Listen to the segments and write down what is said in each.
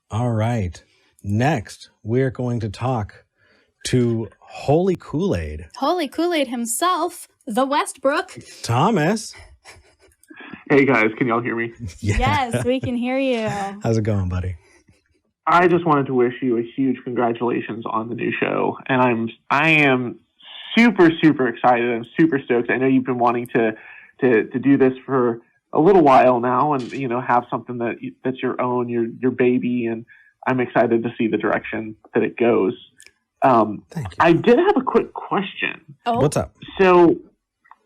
All right. Next, we're going to talk to Holy Koolaid. Holy Koolaid himself, the Westbrook. Thomas. Hey guys, can y'all hear me? Yeah. Yes, we can hear you. How's it going, buddy? I just wanted to wish you a huge congratulations on the new show, and I am super excited. I'm super stoked. I know you've been wanting to do this for a little while now, and have something that's your own, your baby, and I'm excited to see the direction that it goes. Thank you. I did have a quick question. Oh. What's up? So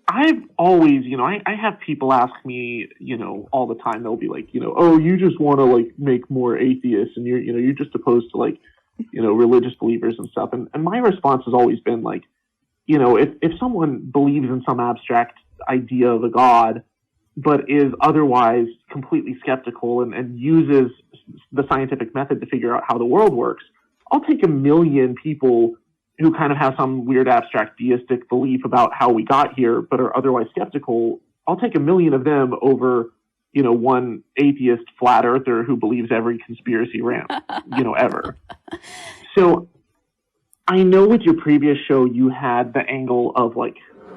I've always, I have people ask me, all the time. They'll be like, oh, you just want to make more atheists, and you're just opposed to religious believers and stuff. And my response has always been if someone believes in some abstract idea of a God, but is otherwise completely skeptical and uses the scientific method to figure out how the world works, I'll take 1 million people who kind of have some weird abstract deistic belief about how we got here, but are otherwise skeptical. I'll take 1 million of them over, one atheist flat earther who believes every conspiracy rant, ever. So I know with your previous show, you had the angle of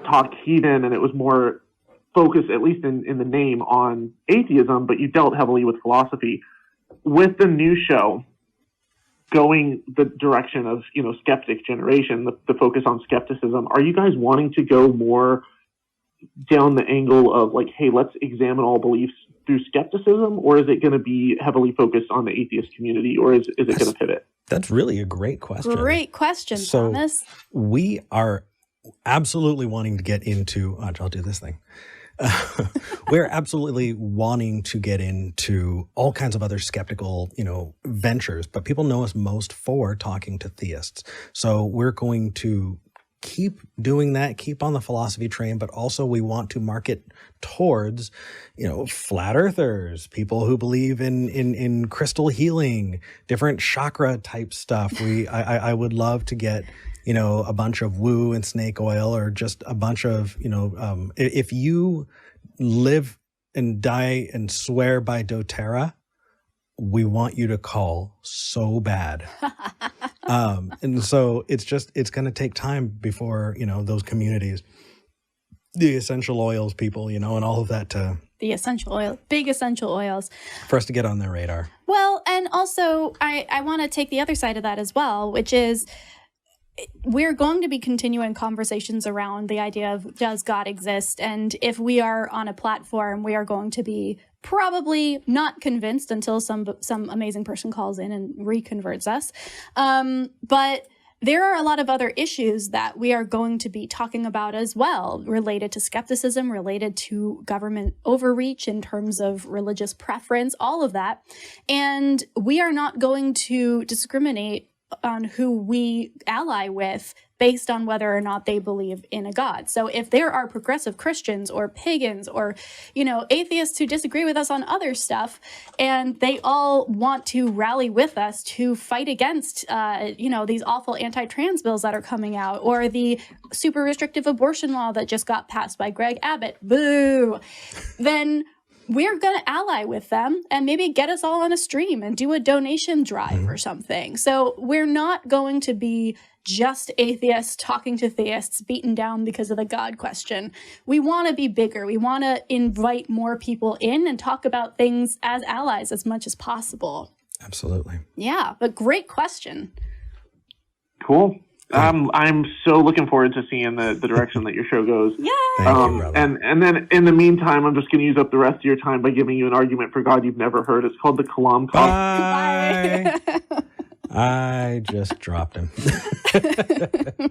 talk heathen, and it was more focused, at least in the name, on atheism, but you dealt heavily with philosophy. With the new show, going the direction of, skeptic generation, the focus on skepticism, are you guys wanting to go more down the angle of hey, let's examine all beliefs through skepticism, or is it going to be heavily focused on the atheist community, or is it going to pivot? That's really a great question. Great question, Thomas. We are absolutely wanting to get into, I'll do this thing. We're absolutely wanting to get into all kinds of other skeptical, ventures, but people know us most for talking to theists. So we're going to keep doing that, keep on the philosophy train, but also we want to market towards, flat earthers, people who believe in crystal healing, different chakra type stuff. I would love to get a bunch of woo and snake oil, or just a bunch of, if you live and die and swear by doTERRA, we want you to call so bad. And so it's going to take time before, those communities, the essential oils people, and all of that The essential oil, big essential oils. For us to get on their radar. Well, and also I want to take the other side of that as well, which is, we're going to be continuing conversations around the idea of, does God exist? And if we are on a platform, we are going to be probably not convinced until some amazing person calls in and reconverts us. But there are a lot of other issues that we are going to be talking about as well, related to skepticism, related to government overreach in terms of religious preference, all of that. And we are not going to discriminate on who we ally with based on whether or not they believe in a God. So if there are progressive Christians or pagans or, atheists who disagree with us on other stuff, and they all want to rally with us to fight against, these awful anti-trans bills that are coming out, or the super restrictive abortion law that just got passed by Greg Abbott, boo, then we're going to ally with them and maybe get us all on a stream and do a donation drive or something. So we're not going to be just atheists talking to theists beaten down because of the God question. We want to be bigger. We want to invite more people in and talk about things as allies as much as possible. Absolutely. Yeah, but great question. Cool. I'm so looking forward to seeing the direction that your show goes. Yay! Thank you, brother. And then in the meantime, I'm just going to use up the rest of your time by giving you an argument for God you've never heard. It's called the Kalam Call. Bye. I just dropped him. I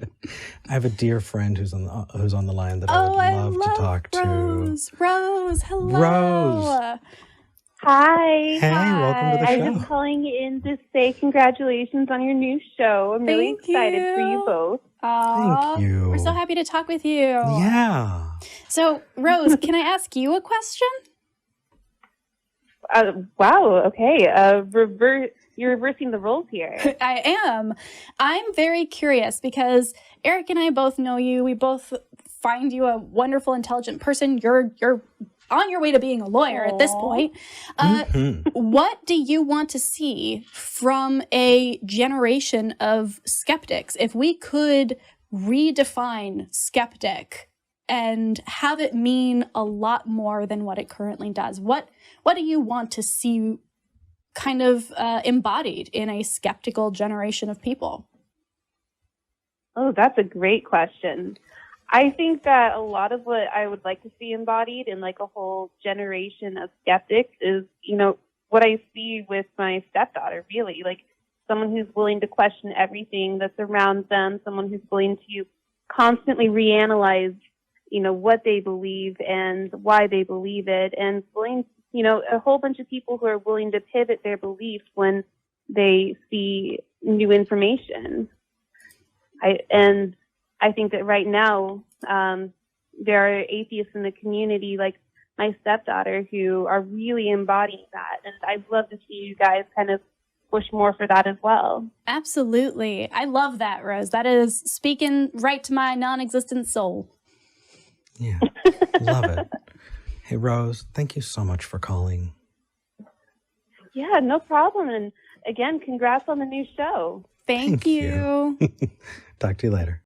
have a dear friend who's on the line that I would love to talk Rose. to. Rose, hello. Rose. Hi. Hey, welcome to the show. I'm just calling in to say congratulations on your new show. I'm really excited for you both. Aww, Thank you. We're so happy to talk with you. Yeah. So, Rose, can I ask you a question? Wow. Okay. You're reversing the roles here. I am. I'm very curious because Eric and I both know you. We both find you a wonderful, intelligent person. You're on your way to being a lawyer at this point. What do you want to see from a generation of skeptics? If we could redefine skeptic and have it mean a lot more than what it currently does, what do you want to see kind of embodied in a skeptical generation of people? Oh, that's a great question. I think that a lot of what I would like to see embodied in like a whole generation of skeptics is, what I see with my stepdaughter, really, like someone who's willing to question everything that surrounds them, someone who's willing to constantly reanalyze, what they believe and why they believe it, and willing, a whole bunch of people who are willing to pivot their beliefs when they see new information. I think that right now, there are atheists in the community, like my stepdaughter, who are really embodying that. And I'd love to see you guys kind of push more for that as well. Absolutely. I love that, Rose. That is speaking right to my non-existent soul. Yeah, love it. Hey, Rose, thank you so much for calling. Yeah, no problem. And again, congrats on the new show. Thank you. Talk to you later.